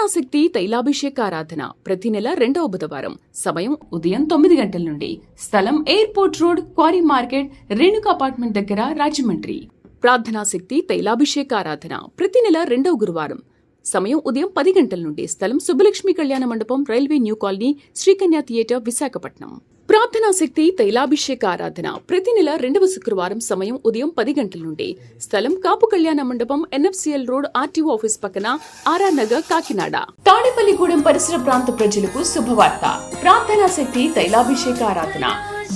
ప్రార్థనాశక్తి తైలాభిషేక ఆరాధన ప్రతి నెల 2వ బుధవారం. సమయం ఉదయం 9 గంటల నుండి. స్థలం airport road, quarry market, Renuka apartment దగ్గర, రాజమండ్రి. ప్రార్థనాశక్తి తైలాభిషేక ఆరాధన ప్రతి నెల 2వ గురువారం. సమయం ఉదయం 10 గంటల నుండి. స్థలం సుబ్బలక్ష్మి కళ్యాణ మండపం, railway new colony, Srikanya theatre, Visakhapatnam. ప్రార్థనాశక్తి తైలాభిషేక ఆరాధన ప్రతి నెల 2వ శుక్రవారం. సమయం ఉదయం 10 గంటల నుండి. స్థలం కాపు కళ్యాణ మండపం, NFCL రోడ్, RTO ఆఫీస్ పక్కన, RR నగర్, కాకినాడ. తాడేపల్లిగూడెం పరిసర ప్రాంత ప్రజలకు శుభవార్త. ప్రార్థనాశక్తి తైలాభిషేక ఆరాధన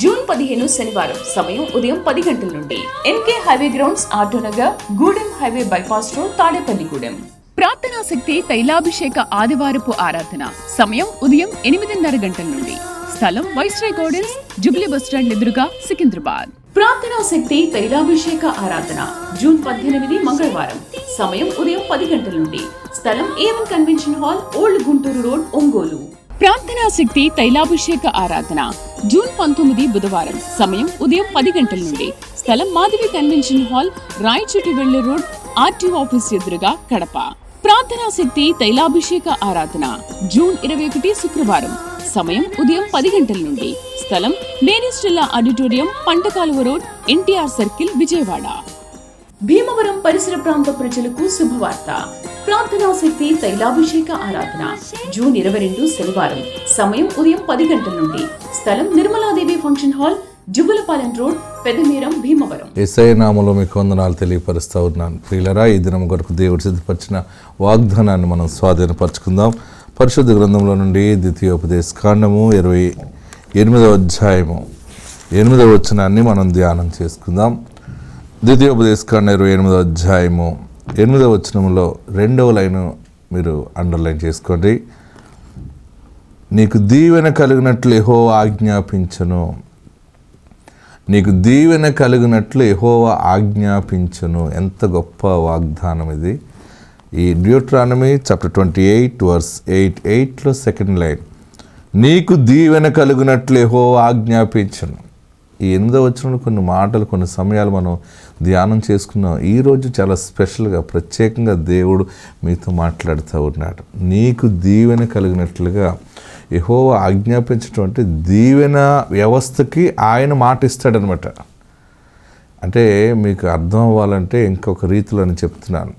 జూన్ 15 శనివారం. సమయం ఉదయం 10 గంటల నుండి. NK highway grounds, auto Nagar, Gudem highway bypass road, Tadepalligudem. ప్రార్థనాశక్తి తైలాభిషేక ఆదివారపు ఆరాధన సమయం ఉదయం 8:30 గంటల నుండి. స్థలం వైస్రాయ్ గార్డెన్స్, జుబ్లీ బస్టాండ్ ఎదురుగా, సికింద్రాబాద్. ప్రార్థనాశక్తి తైలాభిషేక ఆరాధన జూన్ 18 మంగళవారం. సమయం ఉదయం 10 గంటల నుండి. స్థలం A1 convention hall, old Guntur road, Ongole. ప్రార్థనాశక్తి తైలాభిషేక ఆరాధన జూన్ 19 బుధవారం. సమయం ఉదయం 10 గంటల నుండి. స్థలం మాధవి కన్వెన్షన్ హాల్, రాయచోటి వెళ్లే రోడ్, RTO ఆఫీస్ ఎదురుగా, కడప. ప్రార్థనాశక్తి తైలాభిషేక ఆరాధన జూన్ 21 శుక్రవారం. సమయం ఉదయం 10 గంటల నుండి. స్థలం Mary Stella auditorium, Pantakaluva road, NTR circle, Vijayawada. Bhimavaram పరిసర ప్రాంత ప్రజలకు శుభవార్త. ప్రార్థనాశక్తి తైలాభిషేక ఆరాధన జూన్ 22 శనివారం. సమయం ఉదయం 10 గంటల నుండి. స్థలం Nirmaladevi function hall, Juvvalapalem road, Pedamiram, Bhimavaram. Yesayya నామములో మీకు వందనాలు తెలియపరుస్తూ ఉన్నాను. ప్రియులరా, ఈ దినం కొరకు దేవుడు సిద్ధపరిచిన వాగ్దానాన్ని మనం స్వాధీనపరచుకుందాం. పరిశుద్ధ గ్రంథంలో నుండి ద్వితీయోపదేశ కాండము 28వ అధ్యాయము 8వ వచనాన్ని మనం ధ్యానం చేసుకుందాం. ద్వితీయోపదేశ కాండం 28వ అధ్యాయము 8వ వచనంలో 2వ లైన్ మీరు అండర్లైన్ చేసుకోండి. నీకు దీవెన కలిగినట్లు యెహోవా ఆజ్ఞాపించును. నీకు దీవెన కలిగినట్లు యెహోవా ఆజ్ఞాపించును. ఎంత గొప్ప వాగ్దానం ఇది. ఈ డ్యూట్రానమీ చాప్టర్ 28 వర్స్ 8:8లో సెకండ్ లైన్, నీకు దీవెన కలిగినట్లు యెహోవా ఆజ్ఞాపించును. ఈ 8వ వచనంలో కొన్ని మాటలు, కొన్ని సమయాలు మనం ధ్యానం చేసుకున్నాం. ఈరోజు చాలా స్పెషల్గా, ప్రత్యేకంగా దేవుడు మీతో మాట్లాడుతూ ఉన్నాడు. నీకు దీవెన కలిగినట్లుగా యెహోవా ఆజ్ఞాపించడం అంటే దీవెన వ్యవస్థకి ఆయన మాట ఇస్తాడనమాట. అంటే మీకు అర్థం అవ్వాలంటే ఇంకొక రీతిలో నేను చెప్తున్నాను.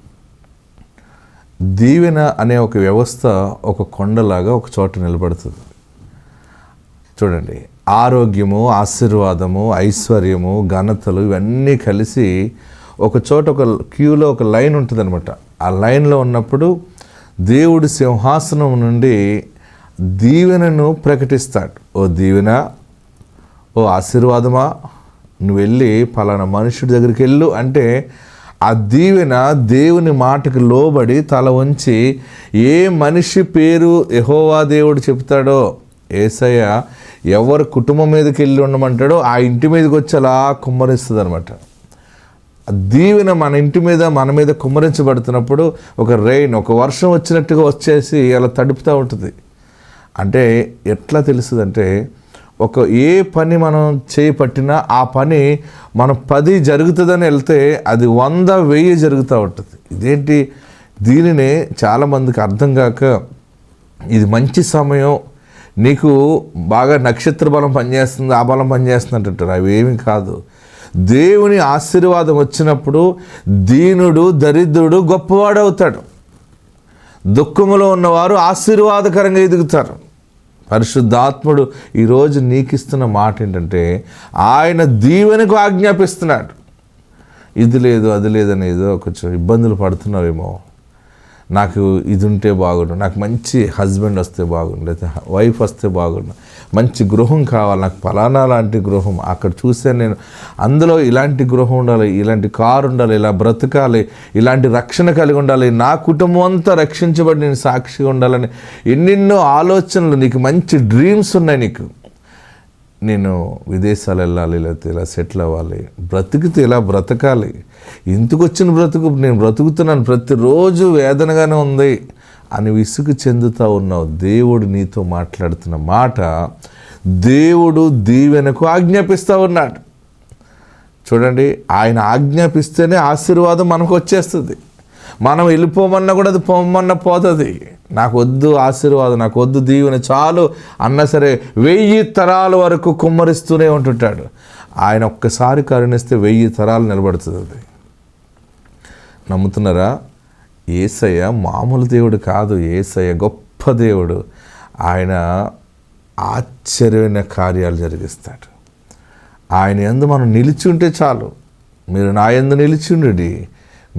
దీవెన అనే ఒక వ్యవస్థ ఒక కొండలాగా ఒక చోట నిలబడుతుంది. చూడండి, ఆరోగ్యము, ఆశీర్వాదము, ఐశ్వర్యము, ఘనతలు ఇవన్నీ కలిసి ఒక చోట ఒక క్యూలో ఒక లైన్ ఉంటుంది అనమాట. ఆ లైన్లో ఉన్నప్పుడు దేవుడి సింహాసనం నుండి దీవెనను ప్రకటిస్తాడు. ఓ దీవెన, ఓ ఆశీర్వాదమా, నువ్వు వెళ్ళి పలానా మనుషుడి దగ్గరికి వెళ్ళు అంటే ఆ దీవెన దేవుని మాటకు లోబడి తల వంచి ఏ మనిషి పేరు యెహోవా దేవుడు చెప్తాడో, యేసయ్య ఎవరు కుటుంబం మీదకి వెళ్ళి ఉండమంటాడో ఆ ఇంటి మీదకి వచ్చి అలా కుమ్మరిస్తుంది అనమాట. దీవెన మన ఇంటి మీద, మన మీద కుమ్మరించబడుతున్నప్పుడు ఒక రెయిన్, ఒక వర్షం వచ్చినట్టుగా వచ్చేసి అలా తడుపుతూ ఉంటుంది. అంటే ఎట్లా తెలుస్తుందంటే, ఏ పని మనం చేపట్టినా ఆ పని మనం 10 జరుగుతుందని వెళ్తే అది 100, 1000 జరుగుతూ ఉంటుంది. ఇదేంటి, దీనినే చాలామందికి అర్థం కాక ఇది మంచి సమయం, నీకు బాగా నక్షత్ర బలం పనిచేస్తుంది, ఆ బలం పనిచేస్తుంది అంటారు. అవి ఏమీ కాదు. దేవుని ఆశీర్వాదం వచ్చినప్పుడు దీనుడు, దరిద్రుడు గొప్పవాడవుతాడు. దుఃఖములో ఉన్నవారు ఆశీర్వాదకరంగా ఎదుగుతారు. పరిశుద్ధాత్ముడు ఈరోజు నీకు ఇస్తున్న మాట ఏంటంటే, ఆయన దీవెనకు ఆజ్ఞాపిస్తున్నాడు. ఇది లేదు, అది లేదనేదో కొంచెం ఇబ్బందులు పడుతున్నావేమో. నాకు ఇది ఉంటే బాగుండు, నాకు మంచి హస్బెండ్ వస్తే బాగుండు, లేకపోతే వైఫ్ వస్తే బాగుండు, మంచి గృహం కావాలి, నాకు ఫలానా లాంటి గృహం అక్కడ చూస్తే నేను అందులో ఇలాంటి గృహం ఉండాలి, ఇలాంటి కారు ఉండాలి, ఇలా బ్రతకాలి, ఇలాంటి రక్షణ కలిగి ఉండాలి, నా కుటుంబం అంతా రక్షించబడి నేను సాక్షిగా ఉండాలని ఎన్నెన్నో ఆలోచనలు, నీకు మంచి డ్రీమ్స్ ఉన్నాయి. నీకు నేను విదేశాలు వెళ్ళాలి, లేకపోతే ఇలా సెటిల్ అవ్వాలి, బ్రతికితే ఇలా బ్రతకాలి, ఇందుకు వచ్చిన బ్రతుకు నేను బ్రతుకుతున్నాను, ప్రతిరోజు వేదనగానే ఉంది అని విసుగు చెందుతూ ఉన్నావు. దేవుడు నీతో మాట్లాడుతున్న మాట, దేవుడు దీవెనకు ఆజ్ఞాపిస్తూ ఉన్నాడు. చూడండి, ఆయన ఆజ్ఞాపిస్తేనే ఆశీర్వాదం మనకు వచ్చేస్తుంది. మనం వెళ్ళిపోమన్నా కూడా అది పోమన్నా పోతుంది. నాకు వద్దు ఆశీర్వాదం, నాకు వద్దు దీవెన చాలు అన్నా సరే 1000 తరాల వరకు కుమ్మరిస్తూనే ఉంటుంటాడు. ఆయన ఒక్కసారి కరుణిస్తే 1000 తరాలు నిలబడుతుంది. అది నమ్ముతున్నారా? యేసయ్య మామూలు దేవుడు కాదు. యేసయ్య గొప్ప దేవుడు. ఆయన ఆశ్చర్యమైన కార్యాలు జరిగిస్తాడు. ఆయన యందు మనం నిలిచి ఉంటే చాలు. మీరు నా యందు నిలిచి ఉండుడి,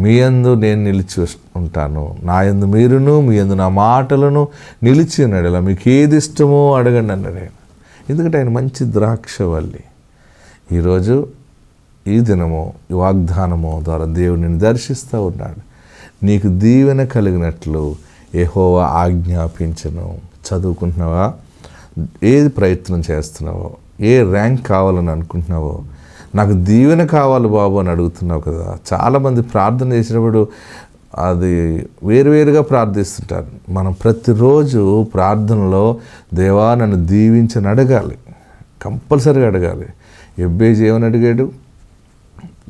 మీ యందు నేను నిలిచి ఉంటాను, నా యందు మీరును, మీ యందు నా మాటలను నిలిచి ఉన్నాడు. ఇలా మీకు ఏది ఇష్టమో అడగండి అన్నాడు ఆయన. ఎందుకంటే ఆయన మంచి ద్రాక్షవల్లి. ఈరోజు ఈ దినము ఈ వాగ్దానము ద్వారా దేవుడు నిన్ను దర్శిస్తూ ఉన్నాడు. నీకు దీవెన కలిగినట్లు యెహోవా ఆజ్ఞాపించను. చదువుకుంటున్నావా? ఏది ప్రయత్నం చేస్తున్నావో, ఏ ర్యాంక్ కావాలని అనుకుంటున్నావో, నాకు దీవెన కావాలి బాబు అని అడుగుతున్నావు కదా. చాలామంది ప్రార్థన చేసినప్పుడు అది వేరువేరుగా ప్రార్థిస్తుంటారు. మనం ప్రతిరోజు ప్రార్థనలో దేవా నన్ను దీవించని అడగాలి, కంపల్సరీగా అడగాలి. ఎబ్బేజు ఏమని అడిగాడు?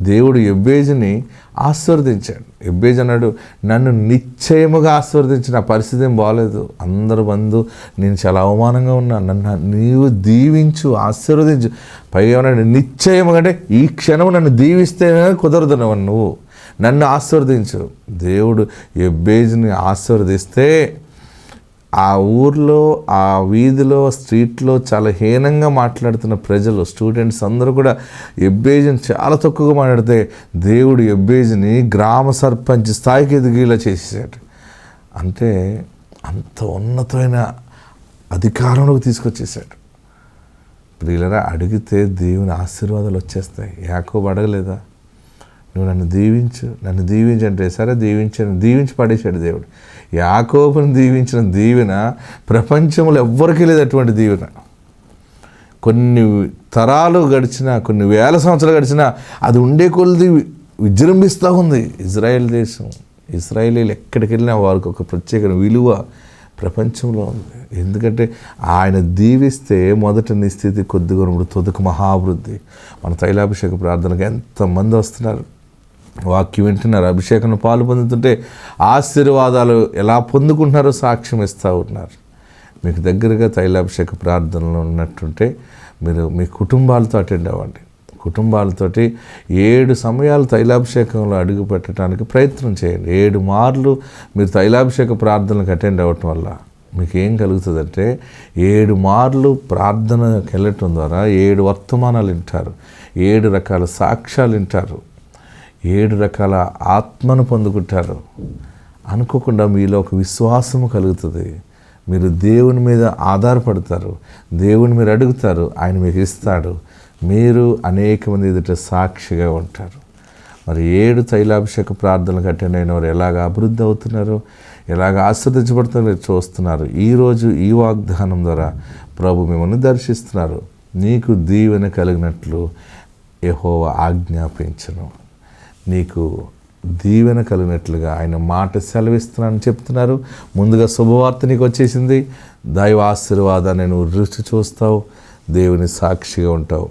దేవుడు ఎబ్బేజుని ఆశీర్వదించాడు. ఎబ్బేజు అన్నాడు, నన్ను నిశ్చయముగా ఆశీర్వదించి, నా పరిస్థితి ఏం బాగలేదు, అందరు బంధు, నేను చాలా అవమానంగా ఉన్నాను, నన్ను నీవు దీవించు, ఆశీర్వదించు. పైగా ఏమన్నాడు? నిశ్చయముగా, అంటే ఈ క్షణం నన్ను దీవిస్తే కుదరదు, నువ్వు నన్ను ఆశీర్వదించు. దేవుడు ఎబ్బేజుని ఆశీర్వదిస్తే ఆ ఊర్లో, ఆ వీధిలో, స్ట్రీట్లో చాలా హీనంగా మాట్లాడుతున్న ప్రజలు, స్టూడెంట్స్ అందరూ కూడా ఎబ్బేజుని చాలా తక్కువగా మాట్లాడితే దేవుడు ఎబ్బేజుని గ్రామ సర్పంచ్ స్థాయికి ఎదిగేలా చేసేసాడు. అంటే అంత ఉన్నతమైన అధికారంలోకి తీసుకొచ్చేసాడు. ప్రియులరా, అడిగితే దేవుని ఆశీర్వాదాలు వచ్చేస్తాయి. యాకోబు అడగలేదా? నువ్వు నన్ను దీవించు, నన్ను దీవించంటే సరే దీవించి పడేశాడు దేవుడు. యాకోబుని దీవించిన దీవెన ప్రపంచంలో ఎవ్వరికీ లేదు అటువంటి దీవెన. కొన్ని తరాలు గడిచినా, కొన్ని వేల సంవత్సరాలు గడిచినా అది ఉండే కొలది విజృంభిస్తూ ఉంది. ఇజ్రాయెల్ దేశం, ఇజ్రాయేలీలు ఎక్కడికి వెళ్ళినా వారికి ఒక ప్రత్యేక విలువ ప్రపంచంలో ఉంది. ఎందుకంటే ఆయన దీవిస్తే మొదట నీ స్థితి కొద్దిగా ఉన్నప్పుడు తుదకు మహాభివృద్ధి. మన తైలాభిషేక ప్రార్థనకు ఎంతమంది వస్తున్నారు, వాక్యం వింటున్నారు, అభిషేకంలో పాలు పొందుతుంటే ఆశీర్వాదాలు ఎలా పొందుకుంటున్నారో సాక్ష్యం ఇస్తూ ఉన్నారు. మీకు దగ్గరగా తైలాభిషేక ప్రార్థనలో ఉన్నట్టుంటే మీరు మీ కుటుంబాలతో అటెండ్ అవ్వండి. కుటుంబాలతోటి 7 సమయాలు తైలాభిషేకంలో అడుగు పెట్టడానికి ప్రయత్నం చేయండి. 7 మార్లు మీరు తైలాభిషేక ప్రార్థనలకు అటెండ్ అవ్వటం వల్ల మీకు ఏం కలుగుతుందంటే 7 మార్లు ప్రార్థనకి వెళ్ళటం ద్వారా 7 వర్తమానాలు వింటారు, 7 రకాల సాక్ష్యాలు వింటారు, 7 రకాల ఆత్మను పొందుకుంటారు. అనుకోకుండా మీలో ఒక విశ్వాసము కలుగుతుంది. మీరు దేవుని మీద ఆధారపడతారు, దేవుని మీరు అడుగుతారు, ఆయన మీకు ఇస్తాడు. మీరు అనేక మంది ఎదుట సాక్షిగా ఉంటారు. మరి 7 తైలాభిషేక ప్రార్థనలకు అటెండ్ అయిన వారు ఎలాగ అభివృద్ధి అవుతున్నారు, ఎలాగ ఆస్వాదించబడుతున్నారు మీరు చూస్తున్నారు. ఈరోజు ఈ వాగ్దానం ద్వారా ప్రభు మిమ్మల్ని దర్శిస్తున్నారు. నీకు దీవెన కలిగినట్లు యెహోవా ఆజ్ఞాపించను. నీకు దీవెన కలిగినట్లుగా ఆయన మాట సెలవిస్తున్నానని చెప్తున్నారు. ముందుగా శుభవార్త నీకు వచ్చేసింది. దైవ ఆశీర్వాదాన్ని నువ్వు రుచి చూస్తావు, దేవుని సాక్షిగా ఉంటావు.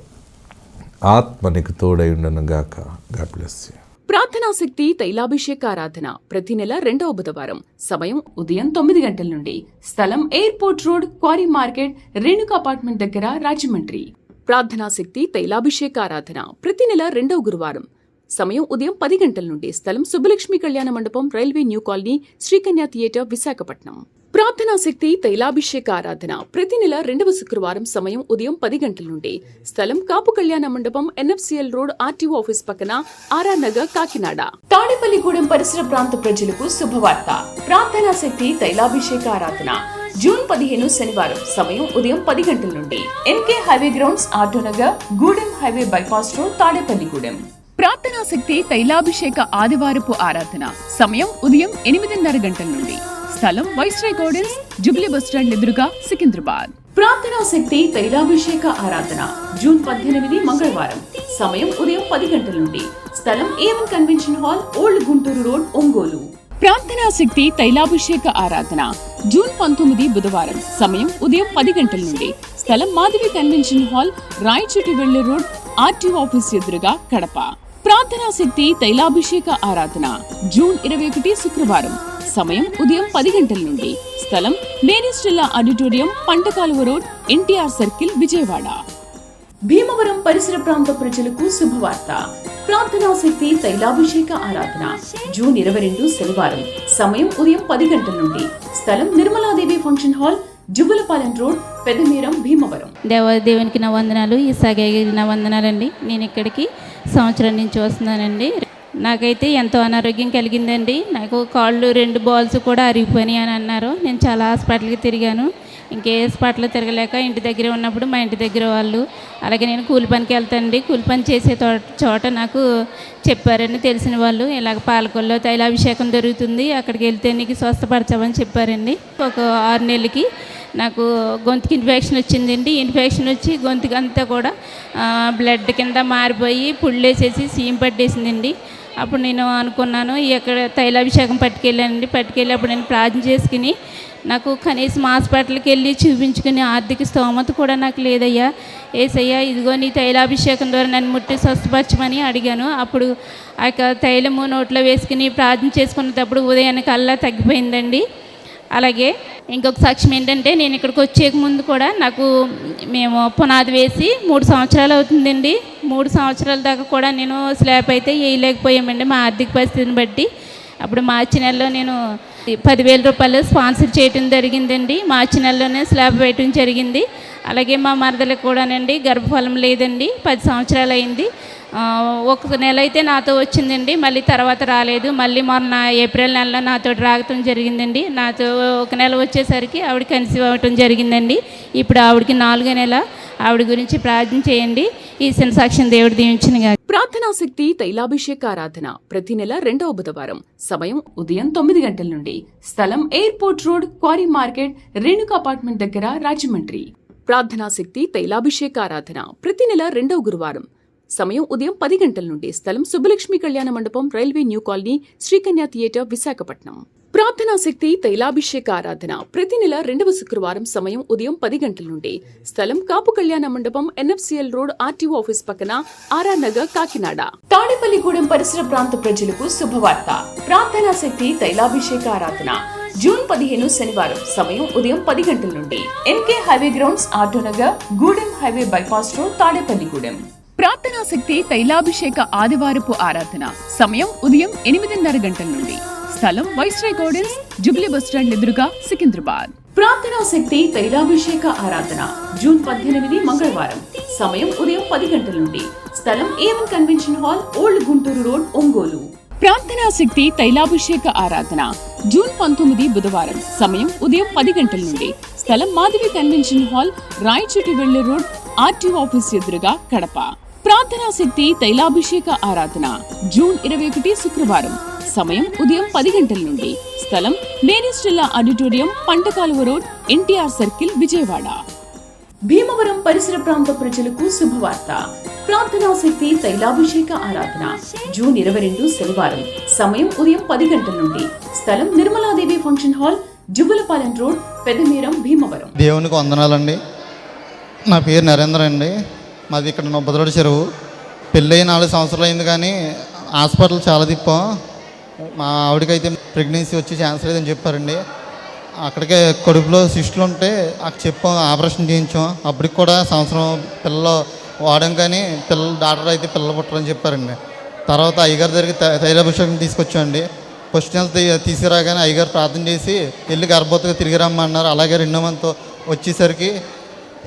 ఆత్మ నీకు తోడై ఉండను గాక. God bless you. ప్రార్థనా శక్తి తైలాభిషేక ఆరాధన ప్రతి నెల 2వ బుధవారం. సమయం ఉదయం 9 గంటల నుండి. స్థలం airport road, quarry market, Renuka apartment దగ్గర, రాజమండ్రి. ప్రార్థనా శక్తి తైలాభిషేక ఆరాధన ప్రతి నెల 2వ గురువారం. సమయం ఉదయం 10 గంటల నుండి. స్థలం సుబ్బలక్ష్మి కళ్యాణ మండపం, railway new colony, Srikanya theatre, Visakhapatnam. ప్రార్థనా శక్తి తైలాభిషేక ఆరాధన ప్రతి నెల 2వ శుక్రవారం. సమయం ఉదయం 10 గంటల నుండి. స్థలం కాపు కళ్యాణ మండపం, NFCL రోడ్, RTO ఆఫీస్ పక్కన, ఆర్ఆర్ నగర్, కాకినాడ. తాడేపల్లిగూడెం పరిసర ప్రాంత ప్రజలకు శుభవార్త. ప్రార్థనా శక్తి తైలాభిషేక ఆరాధన జూన్ 15 శనివారం. సమయం ఉదయం 10 గంటల నుండి. NK highway grounds, auto Nagar, Gudem highway bypass road, Tadepalligudem. ప్రార్థనా శక్తి తైలాభిషేక ఆదివారపు ఆరాధన సమయం ఉదయం 8:30 గంటల నుండి. స్థలం వైస్రాయ్ గార్డెన్స్, జుబ్లీ బస్టాండ్ ఎదురుగా, సికింద్రాబాద్. ప్రార్థనా శక్తి తైలాభిషేక ఆరాధన జూన్ 18 మంగళవారం. సమయం ఉదయం 10 గంటల నుండి. స్థలం A1 convention hall, old Guntur road, Ongole. ప్రార్థనా శక్తి తైలాభిషేక ఆరాధన జూన్ 19 బుధవారం. సమయం ఉదయం 10 గంటల నుండి. స్థలం మాధవి కన్వెన్షన్ హాల్, రాయచోటి వెళ్లే రోడ్, RTO ఆఫీస్ ఎదురుగా, కడప. ప్రార్థనా శక్తి తైలాభిషేక ఆరాధన జూన్ 21 శుక్రవారం. సమయం ఉదయం 10 గంటల నుండి. స్థలం Mary Stella auditorium, Pantakaluva road, NTR circle, Vijayawada. Bhimavaram పరిసర ప్రాంత ప్రజలకు శుభవార్త. ప్రార్థనా శక్తి తైలాభిషేక ఆరాధన జూన్ 22 శనివారం. సమయం ఉదయం 10 గంటల నుండి. స్థలం Nirmaladevi function hall, Juvvalapalem road, Pedamiram, Bhimavaram. దేవునికి నా వందనాలు, ఈసారికి నా వందనాలండి. నేను ఇక్కడికి సంవత్సరం నుంచి వస్తున్నానండి. నాకైతే ఎంతో అనారోగ్యం కలిగిందండి. నాకు కాళ్ళు 2 బాల్స్ కూడా అరిగిపోయినాయి అని అన్నారు. నేను చాలా హాస్పిటల్కి తిరిగాను. ఇంకే హాస్పిటల్ తిరగలేక ఇంటి దగ్గర ఉన్నప్పుడు మా ఇంటి దగ్గర వాళ్ళు, అలాగే నేను కూలి పనికి వెళ్తానండి. కూలి పని చేసే చోట నాకు చెప్పారండి తెలిసిన వాళ్ళు, ఇలాగ పాలకొల్లో తైలాభిషేకం జరుగుతుంది, అక్కడికి వెళ్తే నీకు స్వస్థపరచమని చెప్పారండి. ఒక 6 నెలలకి నాకు గొంతుకి ఇన్ఫెక్షన్ వచ్చిందండి. ఇన్ఫెక్షన్ వచ్చి గొంతుకి అంతా కూడా బ్లడ్ కింద మారిపోయి పుళ్ళేసేసి సీమ్ పట్టేసిందండి. అప్పుడు నేను అనుకున్నాను, ఎక్కడ తైలాభిషేకం పట్టుకెళ్ళి అప్పుడు నేను ప్రార్థన చేసుకుని, నాకు కనీసం హాస్పిటల్కి వెళ్ళి చూపించుకునే ఆర్థిక స్తోమత కూడా నాకు లేదయ్యా. ఏసయ్యా, ఇదిగో నీ తైలాభిషేకం ద్వారా నన్ను ముట్టి స్వస్థపరచమని అడిగాను. అప్పుడు ఆ యొక్క తైలము నోట్లో వేసుకుని ప్రార్థన చేసుకునేటప్పుడు ఉదయానికల్లా తగ్గిపోయిందండి. అలాగే ఇంకొక సాక్ష్యం ఏంటంటే, నేను ఇక్కడికి వచ్చే ముందు కూడా మేము పునాది వేసి 3 సంవత్సరాలు అవుతుందండి. 3 సంవత్సరాల దాకా కూడా నేను స్లాబ్ అయితే వేయలేకపోయామండి మా ఆర్థిక పరిస్థితిని బట్టి. అప్పుడు మార్చి నెలలో నేను 10,000 రూపాయలు స్పాన్సర్ చేయడం జరిగిందండి. మార్చి నెలలోనే స్లాబ్ వేయటం జరిగింది. అలాగే మా మరదలకు కూడానండి గర్భఫలం లేదండి. 10 సంవత్సరాలు అయింది. ఒక నెల అయితే నాతో వచ్చిందండి, మళ్ళీ తర్వాత రాలేదు. మళ్ళీ మొన్న ఏప్రిల్ నెలలో నాతో రాగటం జరిగిందండి. నాతో ఒక నెల వచ్చేసరికి ఆవిడ కన్సీవ్ అవ్వటం జరిగిందండి. ఇప్పుడు ఆవిడకి 4వ నెల. ఆవిడ గురించి ప్రార్థన చేయండి. ఈ చిన్న సాక్ష్యం దేవుడు దీవించినగా. ప్రార్థనా శక్తి తైలాభిషేక ఆరాధన ప్రతి నెల 2వ బుధవారం. సమయం ఉదయం 9 గంటల నుండి. స్థలం airport road, quarry market, Renuka apartment దగ్గర, రాజమండ్రి. ప్రార్థనా శక్తి తైలాభిషేక ఆరాధన ప్రతి నెల 2వ గురువారం. సమయం ఉదయం 10 గంటల నుండి. స్థలం సుబ్బలక్ష్మి కళ్యాణ మండపం, railway new colony, Srikanya theatre, Visakhapatnam. ప్రార్థనా శక్తి తైలాభిషేక ఆరాధన ప్రతి నెల 2వ శుక్రవారం. సమయం ఉదయం 10 గంటల నుండి. స్థలం కాపు కళ్యాణ మండపం, NFCL రోడ్, RTO ఆఫీస్ పక్కన, ఆర్ఆర్ నగర్, కాకినాడ. తాడేపల్లిగూడెం పరిసర ప్రాంత ప్రజలకు శుభవార్త. ప్రార్థనా శక్తి తైలాభిషేక ఆరాధన జూన్ 15 శనివారం. సమయం ఉదయం 10 గంటల నుండి. NK highway grounds, auto Nagar, Gudem highway bypass road, Tadepalligudem. ప్రార్థనా శక్తి తైలాభిషేక ఆదివారపు ఆరాధన సమయం ఉదయం 8:30 గంటల నుండి. స్థలం వైస్రాయ్ గార్డెన్స్, జుబ్లీ బస్టాండ్ ఎదురుగా, సికింద్రాబాద్. ప్రార్థనా శక్తి తైలాభిషేక ఆరాధన జూన్ 18 మంగళవారం. సమయం ఉదయం 10 గంటల నుండి. స్థలం A1 convention hall, old Guntur road, Ongole. ప్రార్థనా శక్తి తైలాభిషేక ఆరాధన జూన్ 19 బుధవారం. సమయం ఉదయం 10 గంటల నుండి. స్థలం మాధవి కన్వెన్షన్ హాల్, రాయచోటి వెళ్లే రోడ్, RTO ఆఫీస్ ఎదురుగా, కడప. ప్రార్థనా శక్తి తైలాభిషేక ఆరాధన జూన్ 21 శుక్రవారం. సమయం ఉదయం 10 గంటల నుండి. స్థలం Mary Stella auditorium, Pantakaluva road, NTR circle, Vijayawada. Bhimavaram పరిసర ప్రాంత ప్రజలకు శుభవార్త. ప్రార్థనా శక్తి తైలాభిషేక ఆరాధన జూన్ 22 శనివారం. సమయం ఉదయం 10 గంటల నుండి. స్థలం Nirmaladevi function hall, Juvvalapalem road, Pedamiram, Bhimavaram. దేవునికి వందనాలండి. నా పేరు నరేంద్ర అండి. మాది ఇక్కడ నొబ్బదరోడు చెరువు. పెళ్ళయి 4 సంవత్సరాలు అయింది, కానీ హాస్పిటల్ చాలా తిప్పాం. మా ఆవిడకైతే ప్రెగ్నెన్సీ వచ్చి ఛాన్స్ లేదని చెప్పారండి. అక్కడికే కడుపులో సిస్టులు ఉంటే అక్కడ చెప్పాం, ఆపరేషన్ చేయించాం. అప్పటికి కూడా సంవత్సరం పిల్లలు వాడాం, కానీ డాక్టర్ అయితే పిల్లలు పుట్టరని చెప్పారండి. తర్వాత అయ్యగారి దగ్గరికి తైలాభిషేకం తీసుకొచ్చామండి. ఫస్ట్ నెల తీసుకురాగానే అయ్యగారు ప్రార్థన చేసి వెళ్ళి గర్భవతిగా తిరిగి రమ్మన్నారు. అలాగే 2వ మంత్ వచ్చేసరికి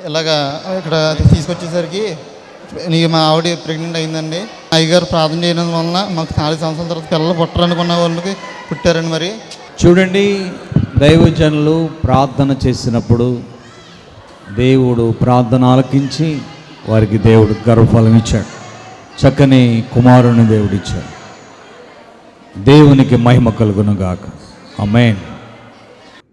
ఇలాగా ఇక్కడ తీసుకొచ్చేసరికి మా ఆవిడ ప్రెగ్నెంట్ అయిందండి. అయ్యగారు ప్రార్థన చేయడం వలన మాకు 4 సంవత్సరాల తర్వాత పిల్లలు పుట్టరనుకున్న వాళ్ళకి పుట్టారండి. మరి చూడండి, దైవజనులు ప్రార్థన చేసినప్పుడు దేవుడు ప్రార్థన ఆలకించి వారికి దేవుడు గర్భఫలం ఇచ్చాడు. చక్కని కుమారుని దేవుడిచ్చాడు. దేవునికి మహిమ కలుగునుగాక. ఆమేన్.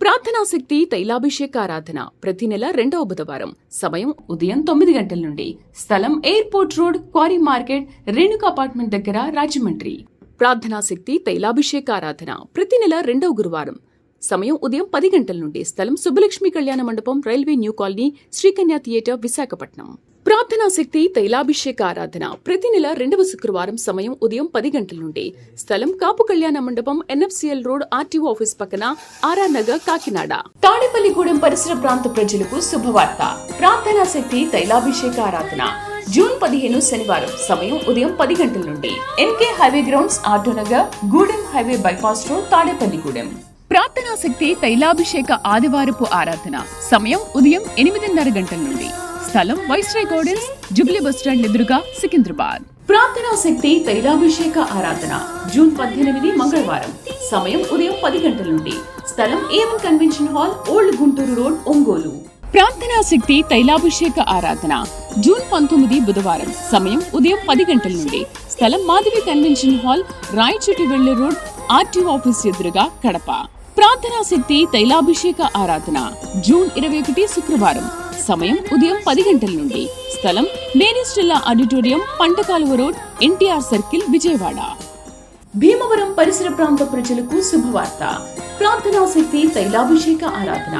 ప్రార్థనా శక్తి తైలాభిషేక ఆరాధన ప్రతి నెల 2వ బుధవారం. సమయం ఉదయం 9 గంటల నుండి. స్థలం airport road, quarry market, Renuka apartment దగ్గర, రాజమండ్రి. ప్రార్థనా శక్తి తైలాభిషేక ఆరాధన ప్రతి నెల 2వ గురువారం. సమయం ఉదయం 10 గంటల నుండి. స్థలం సుబ్బలక్ష్మి కళ్యాణ మండపం, railway new colony, Srikanya theatre, Visakhapatnam. ప్రార్థనా శక్తి తైలాభిషేక ఆరాధన ప్రతి నెల 2వ శుక్రవారం సమయం ఉదయం 10 గంటల నుండి స్థలం కాపు కళ్యాణ మండపం NFCL రోడ్ RTO ఆఫీస్ పక్కన ఆర్ఆర్ నగర్ కాకినాడ. తాడేపల్లిగూడెం పరిసర ప్రాంత ప్రజలకు శుభవార్త. ప్రార్థనా శక్తి తైలాభిషేక ఆరాధన జూన్ 15 శనివారం సమయం ఉదయం 10 గంటల నుండి NK highway grounds auto Nagar Gudem highway bypass road Tadepalligudem. ప్రార్థనా శక్తి తైలాభిషేక ఆదివారపు ఆరాధన సమయం ఉదయం 8:30 గంటల నుండి స్థలం వైస్రాయ్ గార్డెన్స్ జుబ్లీ బస్టాండ్ ఎదురుగా సికింద్రాబాద్. ప్రార్థనా శక్తి తైలాభిషేక ఆరాధన జూన్ 18 మంగళవారం సమయం ఉదయం 10 గంటల నుండి స్థలం A1 convention hall old Guntur road Ongole. ప్రార్థనా శక్తి తైలాభిషేక ఆరాధన జూన్ 19 బుధవారం సమయం ఉదయం 10 గంటల నుండి స్థలం మాధవి కన్వెన్షన్ హాల్ రాయచోటి వెళ్లే రోడ్ RTO ఆఫీస్ ఎదురుగా కడప. ప్రార్థనా శక్తి తైలాభిషేక ఆరాధన జూన్ 21 శుక్రవారం సమయం ఉదయం 10 గంటల నుండి స్థలం Mary Stella auditorium Pantakaluva road NTR circle Vijayawada. Bhimavaram పరిసర ప్రాంత ప్రజలకు శుభవార్త. ప్రార్థనా శక్తి తైలాభిషేక ఆరాధన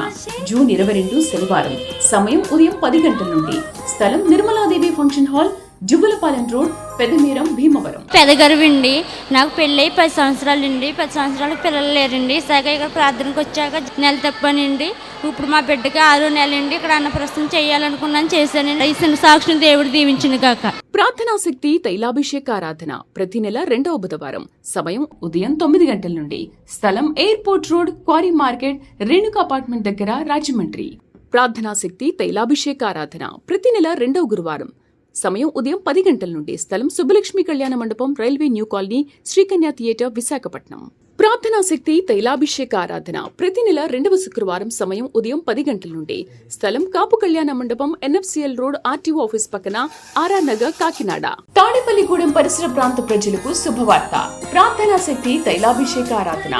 జూన్ 22 శనివారం సమయం ఉదయం 10 గంటల నుండి స్థలం Nirmaladevi function hall Juvvalapalem road Pedamiram Bhimavaram. పెదగరవండి. నాకు పెళ్ళి 10 సంవత్సరాలండి. 10 సంవత్సరాలకు పిల్లలు లేరండి. సరిగా ఇక్కడ ప్రార్థనకు వచ్చాక నెల తప్పనండి. ఇప్పుడు మా బిడ్డకి 6వ నెల అండి. ఇక్కడ అన్నప్రసన్న చేయాలనుకున్నాను, చేశానండి. ఈ చిన్న సాక్షిని దేవుడు దీవించిన గాక. ప్రార్థనా శక్తి తైలాభిషేక ఆరాధన ప్రతి నెల 2వ బుధవారం సమయం ఉదయం 9 గంటల నుండి స్థలం airport road quarry market Renuka apartment దగ్గర రాజమండ్రి. ప్రార్థనా శక్తి తైలాభిషేక ఆరాధన ప్రతి నెల 2వ గురువారం సమయం ఉదయం 10 గంటల నుండి స్థలం సుబ్బలక్ష్మి కళ్యాణ మండపం railway new colony Srikanya theatre Visakhapatnam. ప్రార్థనా శక్తి తైలాభిషేక ఆరాధన ప్రతి నెల 2వ శుక్రవారం సమయం ఉదయం 10 గంటల నుండి స్థలం కాపు కళ్యాణ మండపం NFCL రోడ్ RTO ఆఫీస్ పక్కన ఆర్ఆర్ నగర్ కాకినాడ. తాడేపల్లిగూడెం పరిసర ప్రాంత ప్రజలకు శుభవార్త. ప్రార్థనా శక్తి తైలాభిషేక ఆరాధన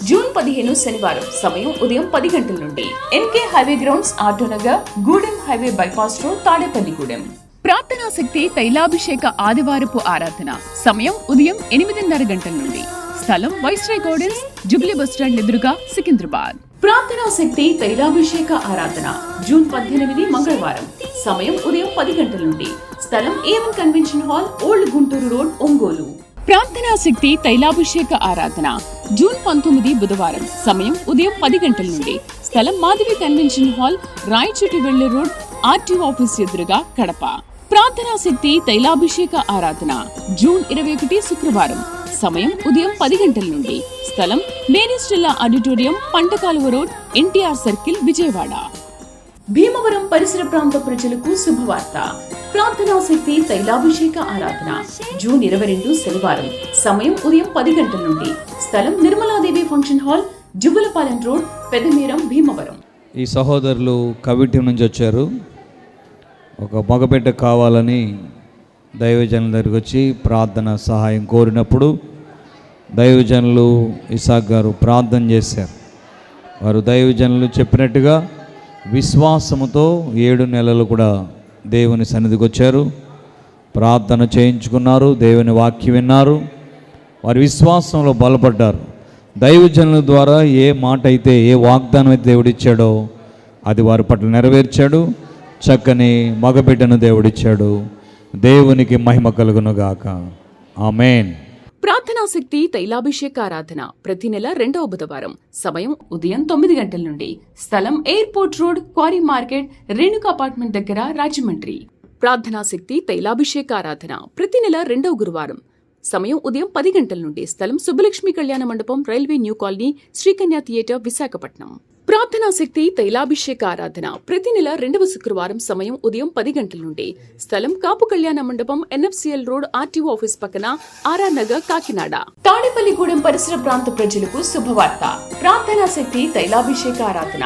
జూన్ 15 శనివారం సమయం ఉదయం 10 గంటల నుండి NK highway grounds auto Nagar Gudem highway bypass road Tadepalligudem. ప్రార్థనా శక్తి తైలాభిషేక ఆదివారపు ఆరాధన సమయం ఉదయం 8:30 గంటల నుండి స్థలం వైస్రాయ్ గార్డెన్స్ జుబ్లీ బస్టాండ్ ఎదురుగా సికింద్రాబాద్. ప్రార్థనా శక్తి తైలాభిషేక ఆరాధన జూన్ 18 మంగళవారం సమయం ఉదయం 10 గంటల నుండి స్థలం A1 convention hall old Guntur road Ongole. ప్రార్థనా శక్తి తైలాభిషేక ఆరాధన జూన్ 19 బుధవారం సమయం ఉదయం 10 గంటల నుండి స్థలం మాధవి కన్వెన్షన్ హాల్ రాయచోటి వెళ్లే రోడ్ RTO ఆఫీస్ ఎదురుగా కడప. ప్రార్థనా శక్తి తైలాభిషేక ఆరాధన జూన్ 21 శుక్రవారం సమయం ఉదయం 10 గంటల నుండి స్థలం Mary Stella auditorium Pantakaluva road NTR circle Vijayawada. Bhimavaram పరిసర ప్రాంత ప్రజలకు శుభవార్త. ప్రార్థనా శక్తి తైలాభిషేక ఆరాధన జూన్ 22 శనివారం సమయం ఉదయం 10 గంటల నుండి స్థలం Nirmaladevi function hall Juvvalapalem road Pedamiram Bhimavaram. ఈ సహోదరులు కవిటి నుంచి వచ్చారు. ఒక మగబిడ్డ కావాలని దైవజనుల దగ్గరికి వచ్చి ప్రార్థన సహాయం కోరినప్పుడు దైవజనులు ఇసాక్ గారు ప్రార్థన చేశారు. వారు దైవజనులు చెప్పినట్టుగా విశ్వాసముతో 7 నెలలు కూడా దేవుని సన్నిధికి వచ్చారు, ప్రార్థన చేయించుకున్నారు, దేవుని వాక్యం విన్నారు, వారి విశ్వాసంలో బలపడ్డారు. దైవజనుల ద్వారా ఏ మాట అయితే, ఏ వాగ్దానం అయితే దేవుడిచ్చాడో అది వారి పట్ల నెరవేర్చాడు. చక్కని మగబిడ్డను దేవుడిచ్చాడు. దేవునికి మహిమ కలుగును గాక. ఆమేన్. ప్రార్థనా శక్తి తైలాభిషేక ఆరాధన ప్రతి నెల 2వ బుధవారం సమయం ఉదయం 9 గంటల నుండి స్థలం airport road quarry market Renuka apartment దగ్గర రాజమండ్రి. ప్రార్థనా శక్తి తైలాభిషేక ఆరాధన ప్రతి నెల 2వ గురువారం సమయం ఉదయం 10 గంటల నుండి స్థలం సుబ్బలక్ష్మి కళ్యాణ మండపం railway new colony Srikanya theatre Visakhapatnam. ప్రార్థనా శక్తి తైలాభిషేక ఆరాధన ప్రతి నెల 2వ శుక్రవారం సమయం ఉదయం 10 గంటల నుండి స్థలం కాపు కళ్యాణ మండపం NFCL రోడ్ RTO ఆఫీస్ పక్కన ఆర్ఆర్ నగర్ కాకినాడ. తాడేపల్లిగూడెం పరిసర ప్రాంత ప్రజలకు శుభవార్త. ప్రార్థనా శక్తి తైలాభిషేక ఆరాధన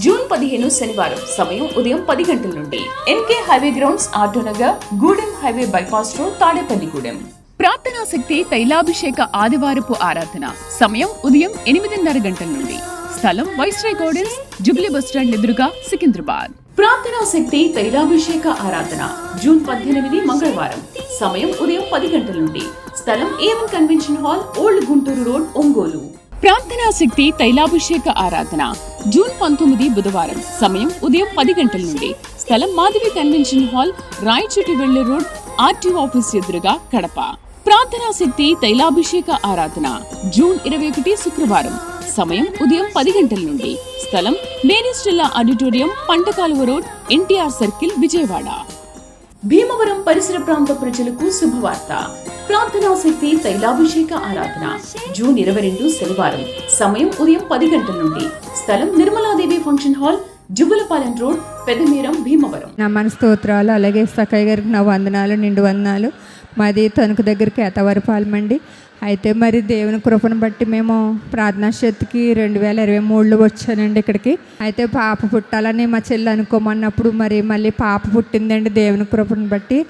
జూన్ 15 శనివారం సమయం ఉదయం 10 గంటల నుండి NK highway grounds auto Nagar Gudem highway bypass road Tadepalligudem. ప్రార్థనా శక్తి తైలాభిషేక ఆదివారపు ఆరాధన సమయం ఉదయం 8:30 గంటల నుండి స్థలం వైస్రాయ్ గార్డెన్స్ జుబ్లీ బస్టాండ్ ఎదురుగా సికింద్రాబాద్. ప్రార్థనా శక్తి తైలాభిషేక ఆరాధన జూన్ 18 మంగళవారం సమయం ఉదయం 10 గంటల నుండి స్థలం A1 convention hall old Guntur road Ongole. ప్రార్థనా శక్తి తైలాభిషేక ఆరాధన జూన్ 19 బుధవారం సమయం ఉదయం 10 గంటల నుండి స్థలం మాధవి కన్వెన్షన్ హాల్, రాయచోటి వెళ్లే రోడ్, ఆర్టీఓ ఆఫీస్ ఎదురుగా, కడప. ప్రార్థనా శక్తి తైలాభిషేక ఆరాధన జూన్ 21 శుక్రవారం. సమయం ఉదయం 10 గంటల నుండి. స్థలం Mary Stella auditorium, Pantakaluva road, NTR circle, Vijayawada. Bhimavaram పరిసర ప్రాంత ప్రజలకు శుభవార్త. ప్రార్థనా శక్తి తైలాభిషేక ఆరాధన జూన్ 22 శనివారం. సమయం ఉదయం 10 గంటల నుండి. స్థలం Nirmaladevi function hall, Juvvalapalem road, Peddamiram, Bhimavaram. నా మన స్తోత్రాలు, అలాగే సక్కయ్య గారికి నా వందనాలు, నిండు వందనాలు. మాది తణుకు దగ్గర కేతవరపాలెం అండి. అయితే మరి దేవుని కృపను బట్టి మేము ప్రార్థనా శక్తికి 2023లో వచ్చానండి ఇక్కడికి. అయితే పాప పుట్టాలని మా చెల్లి అనుకోమన్నప్పుడు మరి మళ్ళీ పాప పుట్టిందండి. దేవుని కృపను బట్టి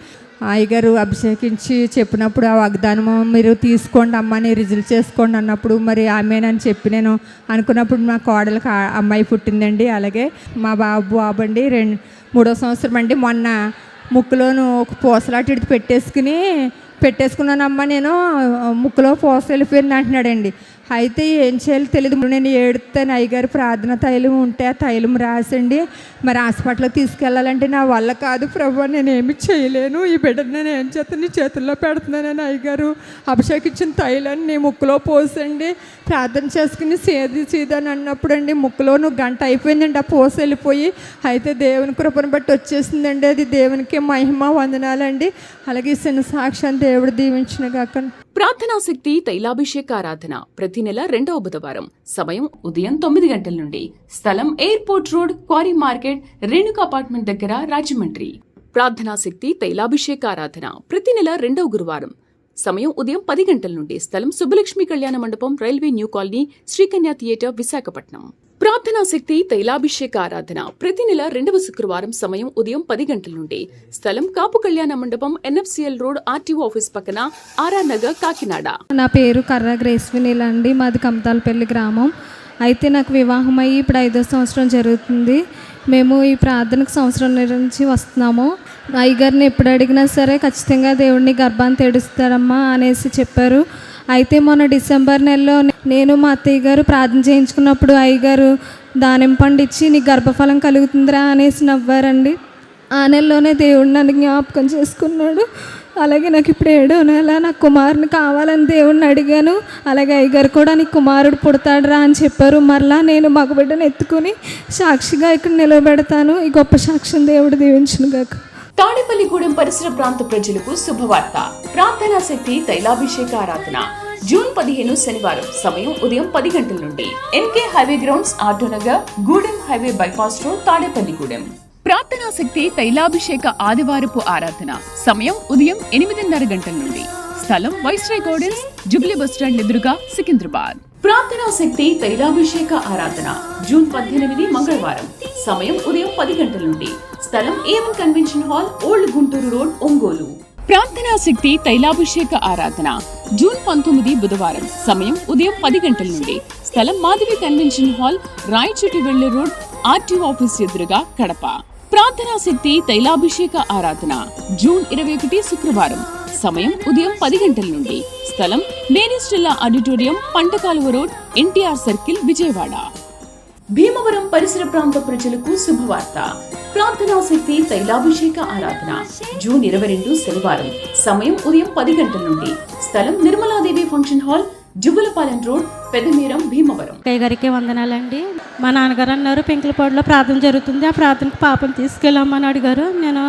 అయ్యగారు అభిషేకించి చెప్పినప్పుడు ఆ వాగ్దానము మీరు తీసుకోండి అమ్మని, రిజల్ట్ చేసుకోండి అన్నప్పుడు మరి ఆమెనని చెప్పి నేను అనుకున్నప్పుడు మా కోడలకు అమ్మాయి పుట్టిందండి. అలాగే మా బాబు అండి 3వ సంవత్సరం అండి. మొన్న ముక్కులోను ఒక పూసలాటి పెట్టేసుకున్నానమ్మా, నేను ముక్కులో పూస వెళ్ళిపోయింది అంటున్నాడండి. అయితే ఏం చేయాలో తెలియదు. నేను ఏడుతాను. అయ్యగారు ప్రార్థన తైలం ఉంటే ఆ తైలం రాసండి మరి హాస్పిటల్కి తీసుకెళ్ళాలంటే నా వల్ల కాదు ప్రభు, నేను ఏమి చేయలేను, ఈ బిడ్డను నేను ఏం చేస్తాను, నీ చేతుల్లో పెడుతున్నానని అయ్యగారు అభిషేకించిన తైలాన్ని నీ ముక్కులో పోసండి, ప్రార్థన చేసుకుని సీదని అన్నప్పుడు అండి ముక్కులోను గంట అయిపోయిందండి ఆ పూస వెళ్ళిపోయి. అయితే దేవుని కృపను బట్టి వచ్చేసిందండి. అది దేవునికి మహిమ, వందనాలండి. అలాగే చిన్న సాక్ష్యాన్ని దేవుడు దీవించిన గాక. ప్రార్థనా శక్తి తైలాభిషేక ఆరాధన ప్రతి నెల 2వ బుధవారం. సమయం ఉదయం 9 గంటల నుండి. స్థలం airport road, quarry market, Renuka apartment దగ్గర, రాజమండ్రి. ప్రార్థనా శక్తి తైలాభిషేక ఆరాధన ప్రతి నెల 2వ గురువారం. సమయం ఉదయం 10 గంటల నుండి. స్థలం సుబ్బలక్ష్మి కళ్యాణ మండపం, railway new colony, Srikanya theatre, Visakhapatnam. ప్రార్థనా శక్తి తైలాభిషేక ఆరాధన ప్రతి నెల 2వ శుక్రవారం. సమయం ఉదయం 10 గంటల నుండి. స్థలం కాపు కళ్యాణ మండపం, ఎన్ఎఫ్సిఎల్ రోడ్, ఆర్టీఓ ఆఫీస్ పక్కన, ఆర్ఆర్ నగర్, కాకినాడ. నా పేరు కర్ర గ్రేస్వినీల్ అండి. మాది కమతాలపల్లి గ్రామం. అయితే నాకు వివాహం అయ్యి ఇప్పుడు 5వ సంవత్సరం జరుగుతుంది. మేము ఈ ప్రార్థనకు సంవత్సరం నుంచి వస్తున్నాము. అయ్యగారిని ఎప్పుడు అడిగినా సరే ఖచ్చితంగా దేవుడిని గర్భాన్ని తెడుస్తారమ్మా అనేసి చెప్పారు. అయితే మొన్న డిసెంబర్ నెలలో నేను మా అత్తయ్య గారు ప్రార్థన చేయించుకున్నప్పుడు అయ్యగారు దానిమ్మ పండు ఇచ్చి నీకు గర్భఫలం కలుగుతుందిరా అనేసి నవ్వారండి. ఆ నెలలోనే దేవుడు నన్ను జ్ఞాపకం చేసుకున్నాడు. అలాగే నాకు ఇప్పుడు 7వ నెల నాకు కుమారుని కావాలని దేవుడిని అడిగాను. అలాగే అయ్యగారు కూడా నీకు కుమారుడు పుడతాడురా అని చెప్పారు. మరలా నేను మగబిడ్డను ఎత్తుకుని సాక్షిగా ఇక్కడ నిలబెడతాను. ఈ గొప్ప సాక్ష్యం దేవుడు దీవించును గాక. తాడేపల్లిగూడెం పరిసర ప్రాంత ప్రజలకు శుభవార్త. ప్రార్థనా శక్తి తైలాభిషేక ఆరాధన జూన్ 15 శనివారం. సమయం ఉదయం 10 గంటల నుండి. NK highway grounds, Autonagar, Gudem highway bypass road, Tadepalligudem. ప్రార్థనా శక్తి తైలాభిషేక ఆదివారపు ఆరాధన సమయం ఉదయం 8:30 గంటల నుండి. స్థలం వైస్రాయ్ గార్డెన్స్, జుబ్లీ బస్టాండ్ ఎదురుగా, సికింద్రాబాద్. ప్రార్థనా శక్తి తైలాభిషేక ఆరాధన జూన్ 18 మంగళవారం. సమయం ఉదయం 10 గంటల నుండి. స్థలం A1 convention hall, old Guntur road, Ongole. ప్రార్థనా శక్తి తైలాభిషేక ఆరాధన జూన్ 19 బుధవారం. సమయం ఉదయం 10 గంటల నుండి. స్థలం మాధవి కన్వెన్షన్ హాల్, రాయచోటి వెళ్లే రోడ్, ఆర్టీఓ ఆఫీస్ ఎదురుగా, కడప. ప్రార్థనా శక్తి తైలాభిషేక ఆరాధన జూన్ 21 శుక్రవారం. సమయం ఉదయం 10 గంటల నుండి. స్థలం Mary Stella auditorium, Pantakaluva road, NTR circle, Vijayawada. Bhimavaram పరిసర ప్రాంత ప్రజలకు శుభవార్త. ప్రార్థనా శక్తి తైలాభిషేక ఆరాధన జూన్ 22 శనివారం. సమయం ఉదయం 10 గంటల నుండి. స్థలం Nirmaladevi function hall, Juvvalapalem road, Peddamiram, Bhimavaram. అక్కయ్య గారికి వందనాలండి. మా నాన్నగారు అన్నారు పెంకులపాడులో ప్రార్థన జరుగుతుంది, ఆ ప్రార్థనకు పాపను తీసుకెళ్ళామని అడిగారు. నేను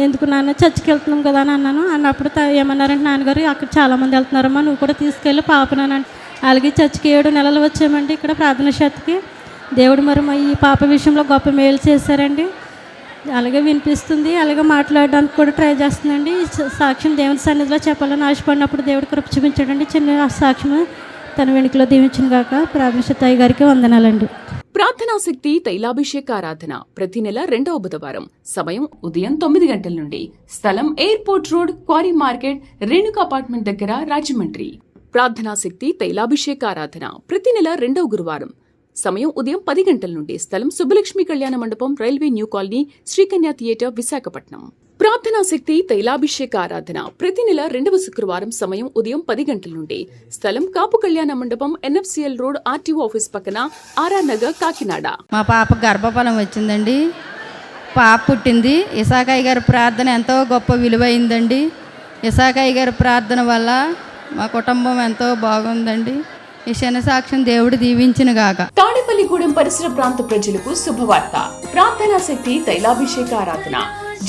ఎందుకు నాన్న చర్చికి వెళ్తున్నాం కదా అని అన్నాను. అన్నప్పుడు ఏమన్నారంటే నాన్నగారు అక్కడ చాలామంది వెళ్తున్నారమ్మా, నువ్వు కూడా తీసుకెళ్ళి పాపనని. అలాగే చర్చికి 7 నెలలు వచ్చామండి ఇక్కడ ప్రార్థన శక్తికి. దేవుడు మరి ఈ పాప విషయంలో గొప్ప మేలు చేశారండి. అలాగే వినిపిస్తుంది, అలాగే మాట్లాడడానికి కూడా ట్రై చేస్తుందండి. సాక్ష్యం దేవుని సన్నిధిలో చెప్పాలని ఆశపడినప్పుడు దేవుడు కృప చూపించాడండి. చిన్న సాక్ష్యం తన వెనుకలో దీవించిన గాక. ప్రార్థన శక్తి గారికి వందనాలండి. ప్రార్థనా శక్తి తైలాభిషేక ఆరాధన ప్రతి నెల 2వ బుధవారం. సమయం ఉదయం 9 గంటల నుండి. స్థలం airport road, quarry market, Renuka apartment దగ్గర, రాజమండ్రి. ప్రార్థనా శక్తి తైలాభిషేక ఆరాధన ప్రతి నెల 2వ గురువారం. సమయం ఉదయం 10 గంటల నుండి. స్థలం సుబ్బలక్ష్మి కళ్యాణ మండపం, railway new colony, Srikanya theatre, Visakhapatnam. ప్రార్థనా శక్తి తైలాభిషేక ఆరాధన ప్రతి నెల 2వ శుక్రవారం. సమయం ఉదయం 10 గంటల నుండి. స్థలం కాపు కళ్యాణ మండపం, ఎన్ఎఫ్సిఎల్ రోడ్, ఆర్టీఓ ఆఫీస్ పక్కన, ఆర్ఆర్ నగర్, కాకినాడ. మా పాప గర్భఫలం వచ్చిందండి. పాప పుట్టింది. ఇసాకయ్య గారి ప్రార్థన ఎంతో గొప్ప విలువైందండి. ఇసాకయ్య గారి ప్రార్థన వల్ల మా కుటుంబం ఎంతో బాగుందండి. ఈ శని సాక్ష్యం దేవుడు దీవించిన గాక. తాడేపల్లిగూడెం పరిసర ప్రాంత ప్రజలకు శుభవార్త. ప్రార్థనా శక్తి తైలాభిషేక ఆరాధన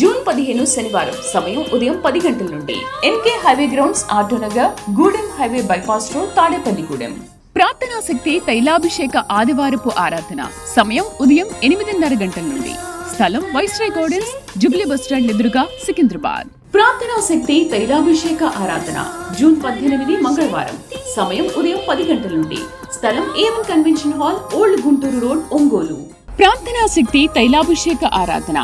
జూన్ 15 శనివారం. సమయం ఉదయం 10 గంటల నుండి. NK highway grounds, Autonagar, Gudem highway bypass road, Tadepalligudem. ప్రార్థనా శక్తి తైలాభిషేక ఆదివారపు ఆరాధన సమయం ఉదయం 8:30 గంటల నుండి. స్థలం వైస్రాయ్ గార్డెన్స్, జుబ్లీ బస్టాండ్ ఎదురుగా, సికింద్రాబాద్. ప్రార్థనా శక్తి తైలాభిషేక ఆరాధన జూన్ 18 మంగళవారం. సమయం ఉదయం 10 గంటల నుండి. స్థలం A1 convention hall, old Guntur road, Ongole. ప్రార్థనా శక్తి తైలాభిషేక ఆరాధన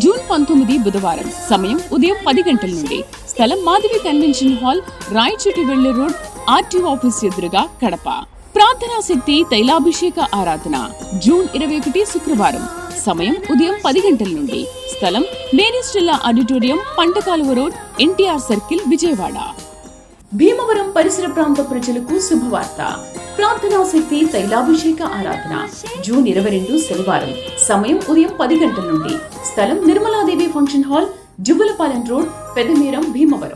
జూన్ 19 బుధవారం. సమయం ఉదయం 10 గంటల నుండి. స్థలం మాధవి కన్వెన్షన్ హాల్, రాయచోటి వెళ్లే రోడ్, ఆర్టీఓ ఆఫీస్ ఎదురుగా, కడప. ప్రార్థనా శక్తి తైలాభిషేక ఆరాధన జూన్ 21 శుక్రవారం. సమయం ఉదయం 10 గంటల నుండి. స్థలం Mary Stella auditorium, Pantakaluva road, NTR circle, Vijayawada. Bhimavaram పరిసర ప్రాంత ప్రజలకు శుభవార్త. ప్రార్థనా శక్తి తైలాభిషేక ఆరాధన జూన్ 22 శనివారం. సమయం ఉదయం 10 గంటల నుండి. స్థలం Nirmaladevi function hall, Juvvalapalem road, Pedamiram, Bhimavaram.